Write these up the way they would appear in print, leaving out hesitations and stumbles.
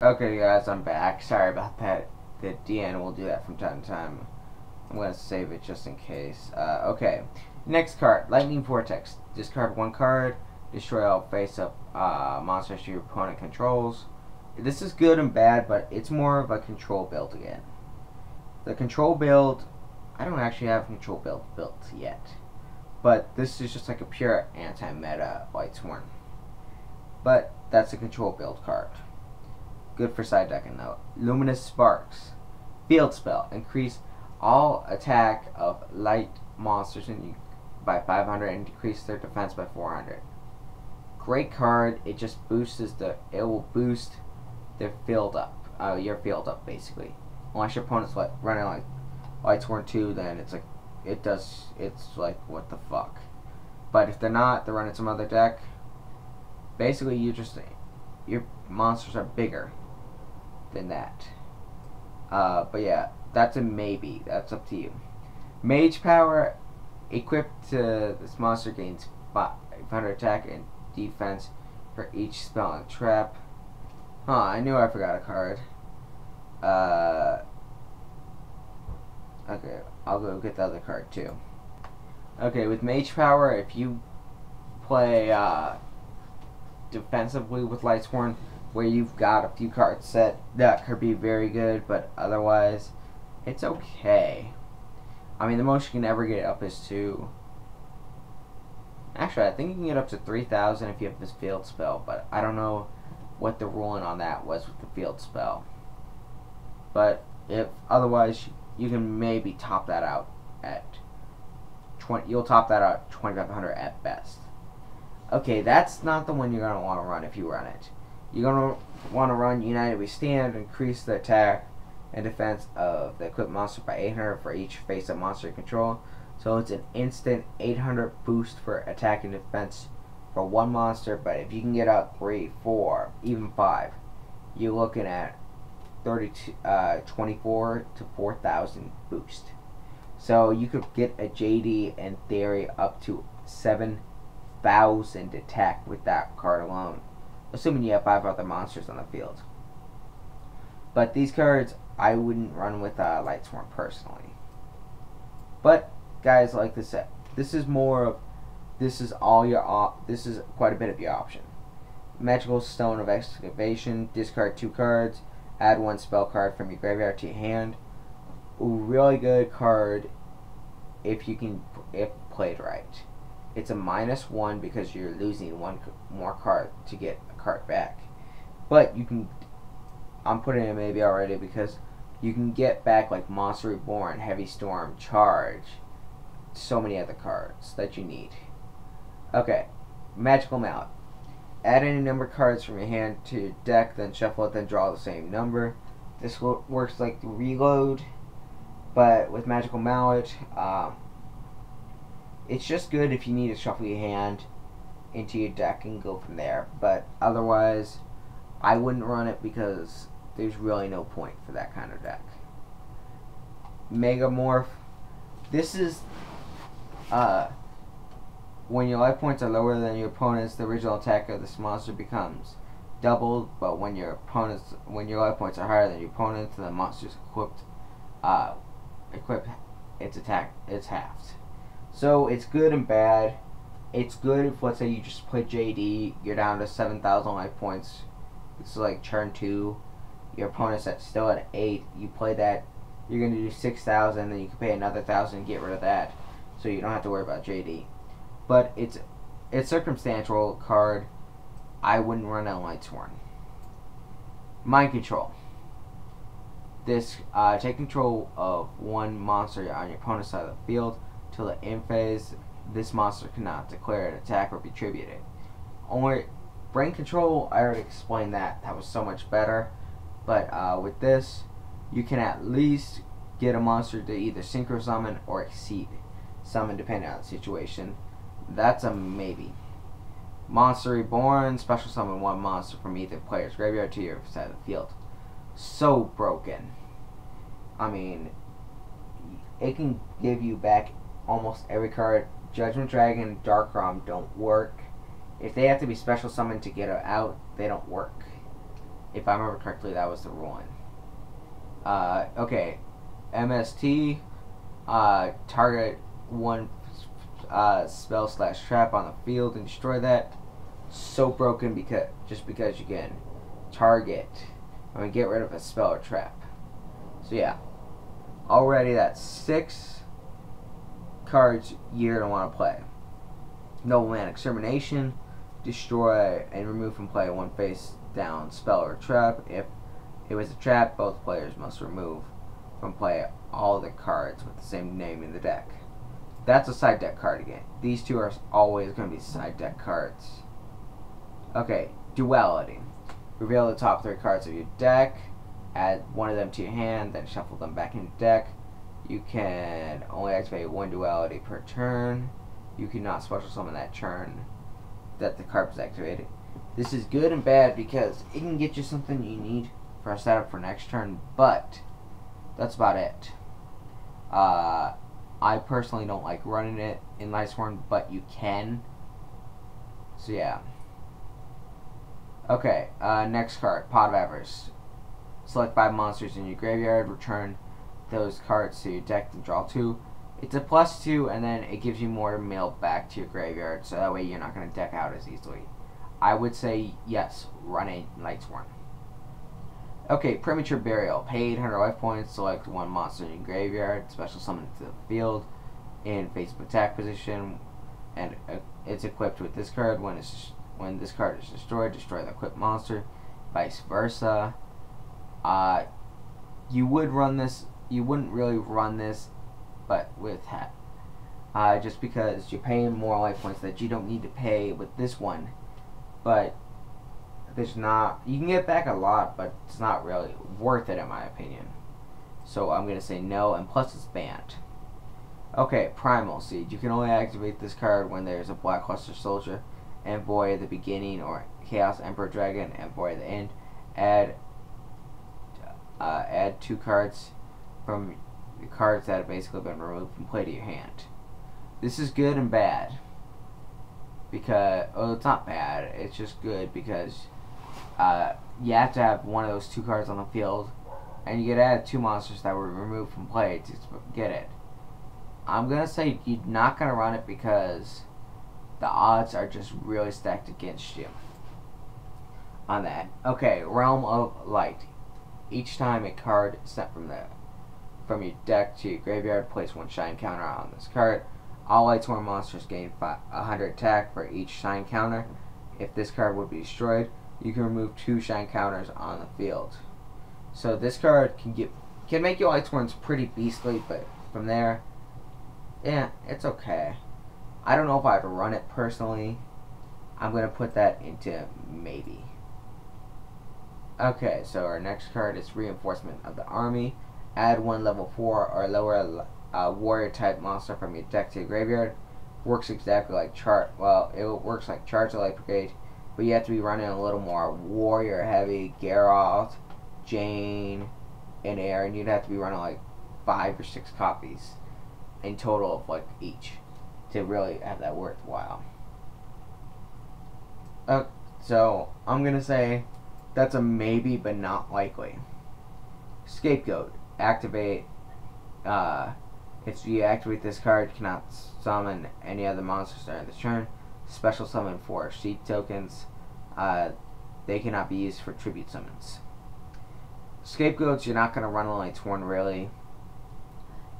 Okay guys, I'm back. Sorry about that. The DN will do that from time to time. I'm going to save it just in case. Okay. Next card, Lightning Vortex. Discard one card. Destroy all face-up monsters your opponent controls. This is good and bad, but it's more of a control build again. The control build, I don't actually have a control build built yet. But this is just like a pure anti-meta lightsworn. But that's a control build card. Good for side decking though. Luminous Sparks. Field spell. Increase all attack of light monsters in you by 500 and decrease their defense by 400. Great card. It just boosts it will boost their field up. Your field up basically. Unless your opponent's like running like lightsworn 2, then it's like it's like what the fuck. But if they're not, they're running some other deck. Basically your monsters are bigger than that. But yeah, that's a maybe. That's up to you. Mage power. Equipped to this monster gains 500 attack and defense for each spell and trap. I knew I forgot a card. Okay, I'll go get the other card too. Okay, with mage power, if you play defensively with lightsworn, where you've got a few cards set, that could be very good, but otherwise, it's okay. I mean, the most you can ever get up is to... Actually, I think you can get up to 3,000 if you have this field spell, but I don't know what the ruling on that was with the field spell. But if otherwise, you can maybe top that out at 20. You'll top that out at 2,500 at best. Okay, that's not the one you're gonna want to run if you run it. You're going to want to run United We Stand, increase the attack and defense of the equipped monster by 800 for each face-up monster you control. So it's an instant 800 boost for attack and defense for one monster, but if you can get up 3, 4, even 5, you're looking at 24 to 4,000 boost. So you could get a JD in theory up to 7,000 attack with that card alone, assuming you have 5 other monsters on the field. But these cards, I wouldn't run with lightsworn personally. But guys, like this set, this is quite a bit of your option. Magical Stone of Excavation. Discard 2 cards. Add 1 spell card from your graveyard to your hand. Ooh, really good card if played right. It's a -1 because you're losing 1 more card to get a card back. But you can, I'm putting it maybe already because you can get back like Monster Reborn, Heavy Storm, Charge, so many other cards that you need. Okay, Magical Mallet. Add any number of cards from your hand to your deck, then shuffle it, then draw the same number. This works like the reload, but with Magical Mallet, it's just good if you need to shuffle your hand into your deck and go from there. But otherwise, I wouldn't run it because there's really no point for that kind of deck. Megamorph. This is when your life points are lower than your opponent's, the original attack of this monster becomes doubled. But when your life points are higher than your opponent's, the monster's equipped its attack, it's halved. So it's good and bad. It's good if, let's say, you just play JD, you're down to 7,000 life points. It's like turn 2. Your opponent's still at 8. You play that, you're going to do 6,000, then you can pay another 1,000 and get rid of that. So you don't have to worry about JD. But it's circumstantial card. I wouldn't run on lightsworn. Mind Control. This take control of 1 monster on your opponent's side of the field. Till the end phase, this monster cannot declare an attack or be tributed. Only brain control, I already explained that. That was so much better. But with this, you can at least get a monster to either synchro summon or exceed summon depending on the situation. That's a maybe. Monster Reborn, special summon 1 monster from either player's graveyard to your side of the field. So broken. I mean, it can give you back almost every card. Judgment Dragon, Darkrom don't work. If they have to be special summoned to get it out, they don't work. If I remember correctly, that was the ruling. Okay, MST, target one spell / trap on the field and destroy that. So broken just because you can target. I mean, get rid of a spell or trap. So yeah, already that's 6 cards you're gonna want to play. Nobleman Extermination, destroy and remove from play one face down spell or trap. If it was a trap, both players must remove from play all the cards with the same name in the deck. That's a side deck card again. These two are always going to be side deck cards. Okay, Duality. Reveal the top 3 cards of your deck, add one of them to your hand, then shuffle them back into the deck. You can only activate 1 Duality per turn. You cannot special summon that turn that the card was activated. This is good and bad because it can get you something you need for a setup for next turn, but that's about it. I personally don't like running it in lightsworn, but you can. So yeah. Okay, next card, Pot of Avarice. Select 5 monsters in your graveyard, return those cards to your deck and draw 2. It's a +2, and then it gives you more mail back to your graveyard, so that way you're not going to deck out as easily. I would say yes, run a lightsworn. Okay, Premature Burial. Pay 800 life points, select 1 monster in your graveyard, special summon it to the field in face of attack position, and it's equipped with this card. When this card is destroyed, destroy the equipped monster. Vice versa. You would run this. You wouldn't really run this, but with just because you're paying more life points that you don't need to pay with this one, but there's not. You can get back a lot, but it's not really worth it in my opinion. So I'm gonna say no, and plus it's banned. Okay, Primal Siege. You can only activate this card when there's a Blackluster Soldier, Envoy at the beginning, or Chaos Emperor Dragon, Envoy at the end. Add 2 cards from the cards that have basically been removed from play to your hand. This is good and bad because, well, it's not bad. It's just good because you have to have one of those 2 cards on the field, and you get added 2 monsters that were removed from play to get it. I'm gonna say you're not gonna run it because the odds are just really stacked against you on that. Okay, Realm of Light. Each time a card is sent from your deck to your graveyard, place 1 shine counter on this card. All lightsworn monsters gain 100 attack for each shine counter. If this card would be destroyed, you can remove 2 shine counters on the field. So this card can make your lightsworns pretty beastly, but from there, yeah, it's okay. I don't know if I'd run it personally. I'm gonna put that into maybe. Okay, so our next card is Reinforcement of the Army. Add 1 level 4 or lower warrior type monster from your deck to your graveyard. Works exactly like it works like Charge the Light Brigade, but you have to be running a little more warrior heavy. Geralt, Jane, and Aaron. You'd have to be running like 5 or 6 copies in total of like each to really have that worthwhile. So I'm gonna say that's a maybe, but not likely. Scapegoat. Activate. If you activate this card, you cannot summon any other monsters during this turn. Special summon 4 sheep tokens. They cannot be used for tribute summons. Scapegoats, you're not gonna run a lightsworn really.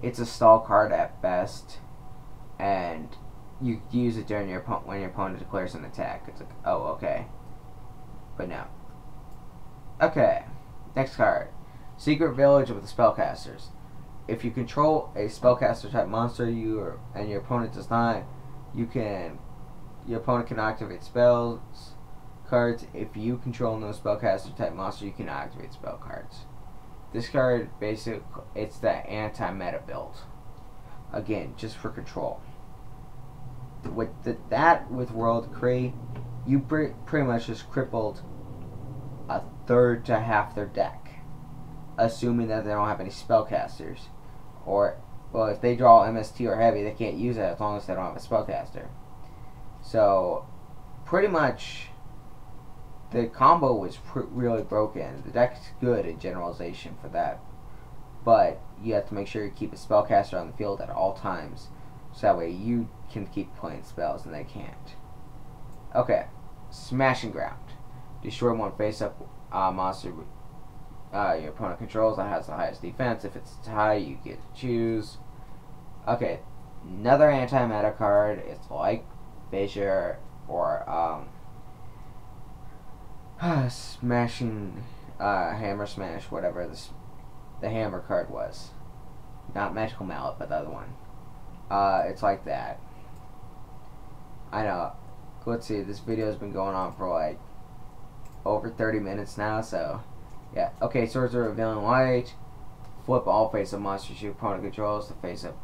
It's a stall card at best, and you use it during when your opponent declares an attack. It's like, oh, okay, but no. Okay, next card, Secret Village of the Spellcasters. If you control a spellcaster type monster, and your opponent does not, your opponent can activate spells cards. If you control no spellcaster type monster, you can activate spell cards. This card it's the anti-meta build. Again, just for control. With with World Decree, you pretty much just crippled a third to half their deck, assuming that they don't have any spellcasters, or well, if they draw MST or heavy, they can't use it as long as they don't have a spellcaster. So, pretty much, the combo was really broken. The deck's good in generalization for that, but you have to make sure you keep a spellcaster on the field at all times, so that way you can keep playing spells and they can't. Okay, Smash and Ground. Destroy one face-up monster your opponent controls that has the highest defense. If it's a tie, you get to choose. Okay, another anti-meta card. It's like Fissure or Smashing Hammer Smash, whatever the hammer card was. Not Magical Mallet, but the other one. It's like that. I know. Let's see, this video has been going on for like over 30 minutes now, so yeah. Okay, Swords of Revealing Light. Flip all face-up monsters your opponent controls. The face-up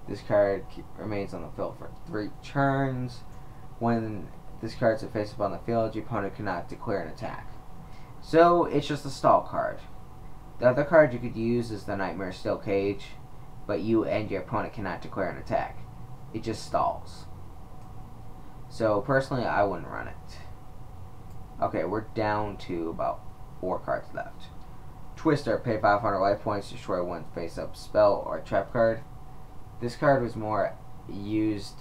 this card remains on the field for 3 turns. When this card's a face-up on the field, your opponent cannot declare an attack. So it's just a stall card. The other card you could use is the Nightmare Steel Cage, but you and your opponent cannot declare an attack. It just stalls. So personally, I wouldn't run it. Okay, we're down to about 4 cards left. Twister, pay 500 life points, destroy one face-up spell or trap card. This card was more used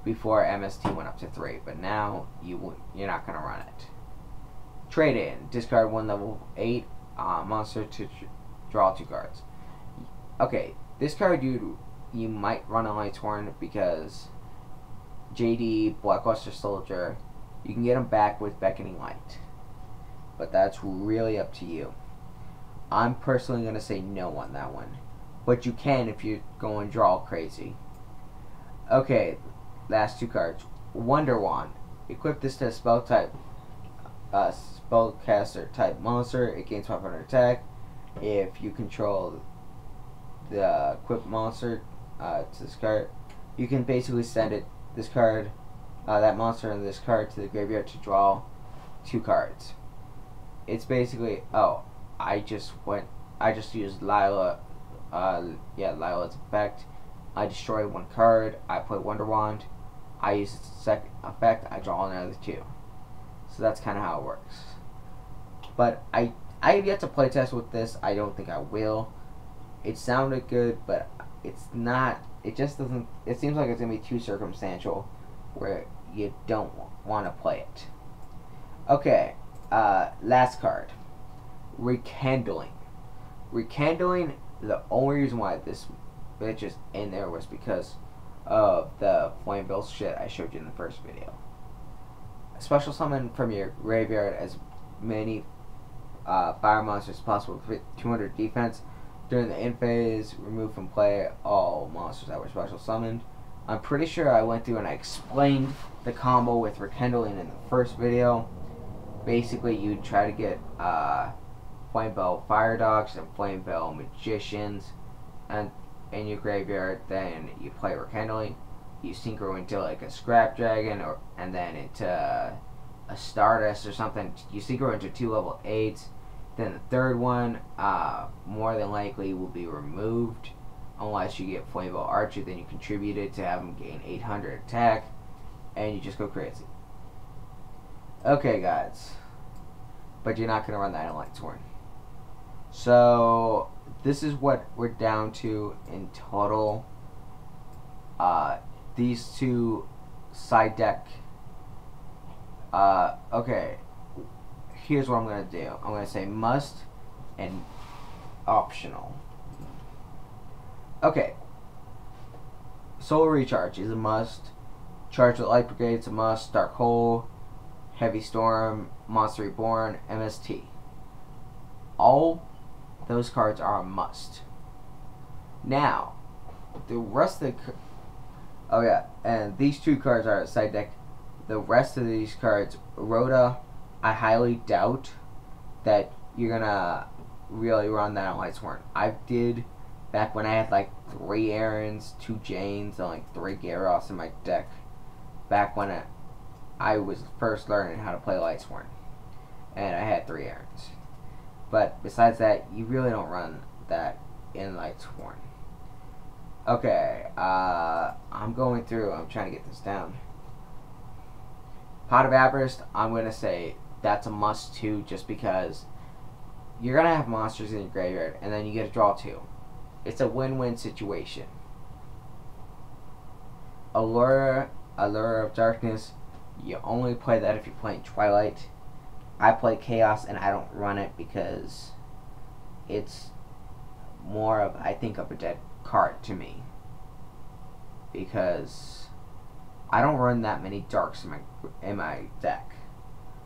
before MST went up to 3, but now you're not going to run it. Trade in, discard one level 8 monster to draw 2 cards. Okay, this card you might run a lightsworn because JD, Blackluster Soldier, you can get them back with Beckoning Light. But that's really up to you. I'm personally going to say no on that one. But you can if you go and draw crazy. Okay, last 2 cards. Wonder Wand. Equip this to a spell type, spellcaster type monster. It gains 500 attack. If you control the equipped monster to this card, you can basically send it, this card, that monster and this card to the graveyard to draw 2 cards. It's basically, I just used Lila, Lila's effect. I destroy 1 card, I play Wonder Wand, I use its second effect, I draw another 2. So that's kind of how it works. But I have yet to playtest with this. I don't think I will. It sounded good, but it's not, it just doesn't, it seems like it's going to be too circumstantial where you don't want to play it. Okay, last card. Rekindling. Rekindling, the only reason why this bitch is in there was because of the flame bill shit I showed you in the first video. Special summon from your graveyard as many fire monsters as possible with 200 defense. During the end phase, remove from play all monsters that were special summoned. I'm pretty sure I went through and I explained the combo with Rekindling in the first video. Basically, you try to get Flame Bell Fire Dogs and Flame Bell Magicians and in your graveyard. Then you play Rekindling. You synchro into like a Scrap Dragon and then into a Stardust or something. You synchro into 2 level 8s. Then the third one, more than likely, will be removed unless you get Flame Bell Archer. Then you contribute it to have him gain 800 attack, and you just go crazy. Okay, guys, but you're not gonna run that in lightsworn. So this is what we're down to in total. These 2 side deck. Okay. Here's what I'm going to do. I'm going to say must and optional. Okay. Solar Recharge is a must. Charge with Light Brigade is a must. Dark Hole, Heavy Storm, Monster Reborn, MST. All those cards are a must. Now, the rest of the... and these 2 cards are a side deck. The rest of these cards, Rhoda, I highly doubt that you're gonna really run that on lightsworn. I did back when I had like 3 Aarons, 2 Janes, and like 3 Gyarados in my deck. Back when I was first learning how to play lightsworn, and I had 3 Aarons. But besides that, you really don't run that in lightsworn. Okay, I'm going through. I'm trying to get this down. Pot of Avarice, I'm gonna say that's a must too, just because you're gonna have monsters in your graveyard, and then you get to draw 2. It's a win-win situation. Allure of Darkness, you only play that if you're playing Twilight. I play Chaos, and I don't run it because it's more of, I think, of a dead card to me. Because I don't run that many darks in my deck.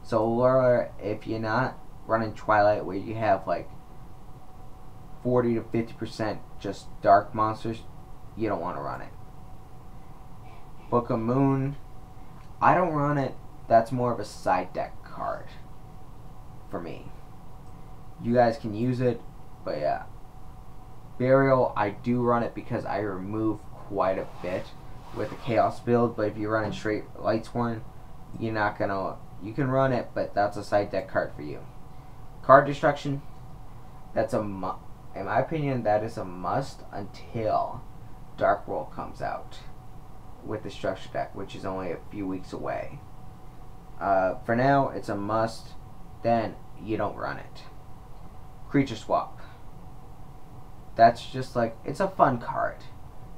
So Allure, if you're not running Twilight where you have like 40 to 50% just dark monsters, you don't want to run it. Book of Moon, I don't run it. That's more of a side deck card for me. You guys can use it, but yeah. Burial, I do run it because I remove quite a bit with the Chaos build, but if you're running straight lightsworn, you're not gonna, you can run it, but that's a side deck card for you. Card Destruction, that's in my opinion, that is a must until Dark World comes out with the structure deck, which is only a few weeks away. For now, it's a must, then you don't run it. Creature Swap, that's just like, it's a fun card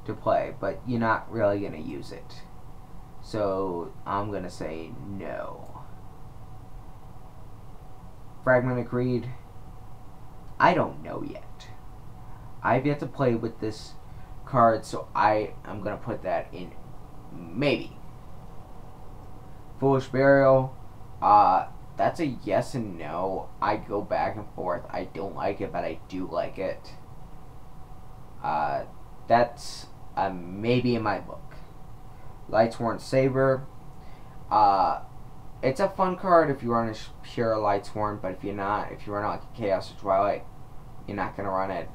to play, but you're not really gonna use it. So I'm gonna say no. Fragmented Greed, I don't know yet. I've yet to play with this card, so I am gonna put that in maybe. Foolish Burial, that's a yes and no. I go back and forth. I don't like it, but I do like it. That's maybe in my book. Lightsworn Saber, it's a fun card if you run a pure Lightsworn, but if you're not, if you run like a Chaos or Twilight, you're not gonna run it.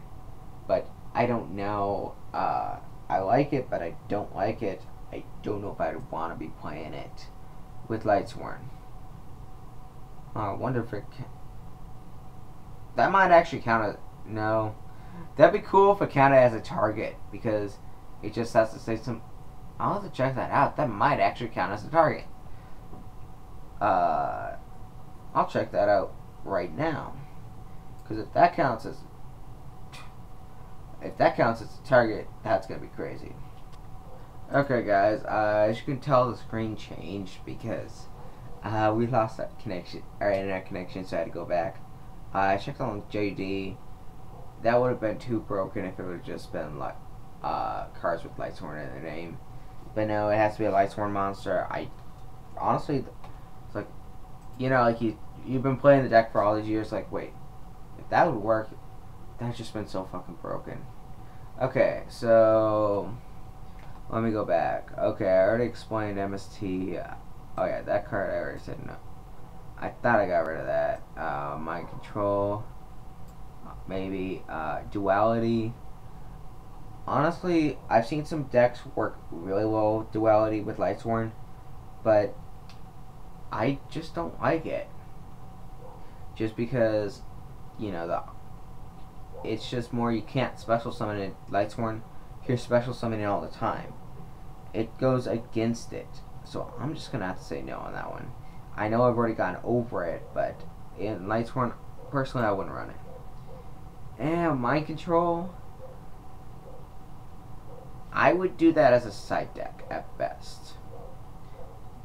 But I don't know. I like it, but I don't like it. I don't know if I would want to be playing it with Lightsworn. I wonder if it that might actually count as, no. That'd be cool if it counted as a target, because it just has to say some, I'll have to check that out. That might actually count as a target. I'll check that out right now, because if that counts as a target, that's gonna be crazy. Okay, guys. As you can tell, the screen changed because we lost that connection, our internet connection, so I had to go back. I checked on JD. That would have been too broken if it would have just been like cards with Lightsworn in their name. But no, it has to be a Lightsworn monster. I honestly, it's like, you know, like you've been playing the deck for all these years. Like, wait, if that would work, that's just been so fucking broken. Okay, so let me go back. Okay, I already explained MST. Oh yeah, that card I already said no. I thought I got rid of that. Mind Control, maybe. Duality. Honestly, I've seen some decks work really well with Duality with Lightsworn, but I just don't like it. Just because, you know, it's just more, you can't special summon it. Lightsworn, you're special summoning all the time. It goes against it. So I'm just going to have to say no on that one. I know I've already gotten over it, but in Lightsworn, personally, I wouldn't run it. And Mind Control, I would do that as a side deck at best.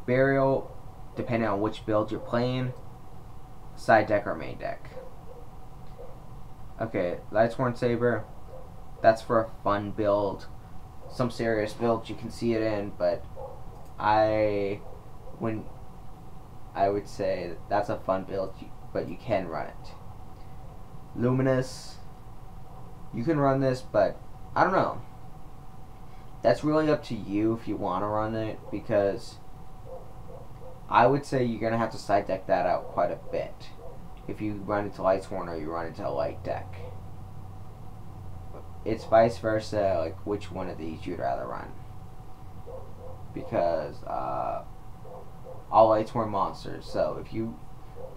Burial, depending on which build you're playing, side deck or main deck. Okay, Lightsworn Saber, that's for a fun build. Some serious builds you can see it in, but I would say that's a fun build, but you can run it. Luminous, you can run this, but I don't know. That's really up to you if you want to run it, because I would say you're going to have to side deck that out quite a bit if you run into Lightsworn or you run into a light deck. It's vice versa, like which one of these you'd rather run. Because all Lightsworn monsters. So if you,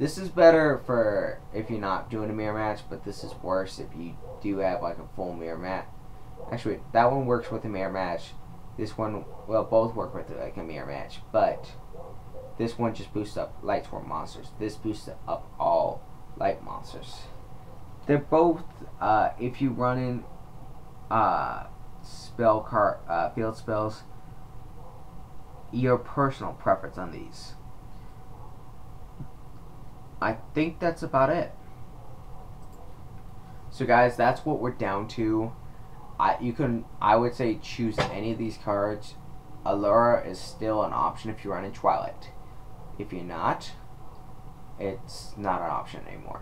this is better for if you're not doing a mirror match, but this is worse if you do have like a full mirror match. Actually, that one works with a mirror match. This one, well, both work with like a mirror match, but This one just boosts up lightsworn monsters. This boosts up all light monsters. They're both, if you run in field spells, your personal preference on these. I think that's about it. So guys, that's what we're down to. I would say choose any of these cards. Allura is still an option if you run in Twilight. If you're not, it's not an option anymore.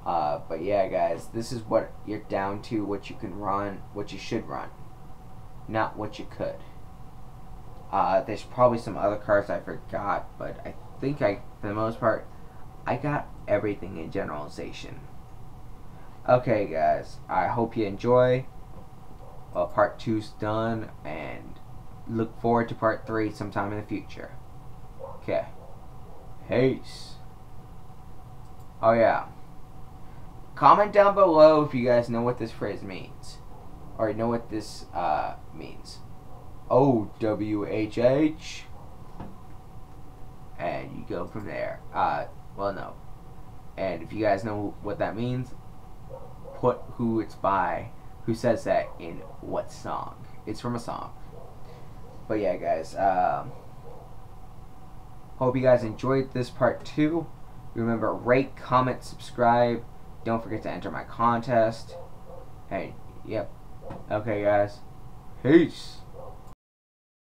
But yeah, guys, this is what you're down to, what you can run, what you should run, not what you could. There's probably some other cards I forgot, but I think for the most part, I got everything in generalization. Okay, guys, I hope you enjoy. Part 2's done, and look forward to part 3 sometime in the future. Okay. Peace. Oh yeah. Comment down below if you guys know what this phrase means. Or know what this means. OWHH. And you go from there. Well, no. And if you guys know what that means, put who it's by, who says that in what song. It's from a song. But yeah, guys, hope you guys enjoyed this part 2. Remember, rate, comment, subscribe. Don't forget to enter my contest. Hey, yep. Okay, guys. Peace.